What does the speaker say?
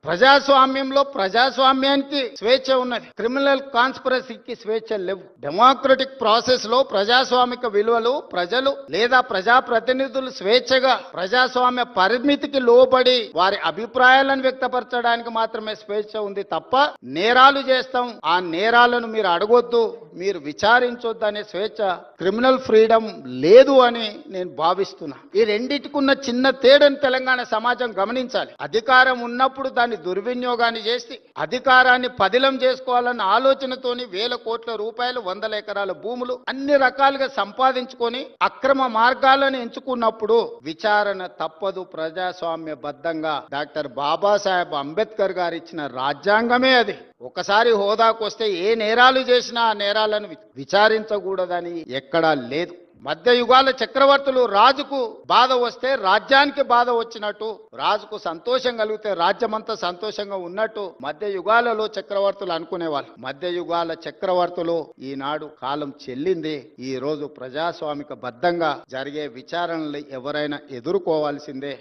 ప్రజాస్వామ్యంలో ప్రజాస్వామ్యానికి స్వేచ్ఛ ఉన్నది, క్రిమినల్ కాన్స్పిరసీకి స్వేచ్ఛ లేవు. డెమోక్రటిక్ ప్రాసెస్ లో ప్రజాస్వామిక విలువలు ప్రజలు లేదా ప్రజాప్రతినిధులు స్వేచ్ఛగా ప్రజాస్వామ్య పరిమితికి లోబడి వారి అభిప్రాయాలను వ్యక్తపరచడానికి మాత్రమే స్వేచ్ఛ ఉంది తప్ప నేరాలు చేస్తాం, ఆ నేరాలను మీరు అడగొద్దు, మీరు విచారించొద్దు అనే స్వేచ్ఛ, క్రిమినల్ ఫ్రీడమ్ లేదు అని నేను భావిస్తున్నా. ఈ రెండిటికున్న చిన్న తేడాను తెలంగాణ సమాజం గమనించాలి. అధికారం ఉన్నప్పుడు దాన్ని దుర్వినియోగాన్ని చేసి అధికారాన్ని పదిలం చేసుకోవాలన్న ఆలోచనతోని వేల కోట్ల రూపాయలు, వందల ఎకరాల భూములు అన్ని రకాలుగా సంపాదించుకొని అక్రమ మార్గాలను ఎంచుకున్నప్పుడు విచారణ తప్పదు. ప్రజాస్వామ్య బద్ధంగా డాక్టర్ బాబాసాహెబ్ అంబేద్కర్ గారు ఇచ్చిన రాజ్యాంగమే అది. ఒకసారి హోదాకు వస్తే ఏ నేరాలు చేసినా ఆ నేరాలను విచారించకూడదని ఎక్కడా లేదు. మధ్య యుగాల చక్రవర్తులు రాజుకు బాధ వస్తే రాజ్యానికి బాధ వచ్చినట్టు, రాజుకు సంతోషం కలిగితే రాజ్యమంతా సంతోషంగా ఉన్నట్టు మధ్య యుగాలలో చక్రవర్తులు అనుకునేవాళ్ళు. మధ్య యుగాల చక్రవర్తులు ఈనాడు కాలం చెల్లింది. ఈ రోజు ప్రజాస్వామిక బద్ధంగా జరిగే విచారణలు ఎవరైనా ఎదుర్కోవాల్సిందే.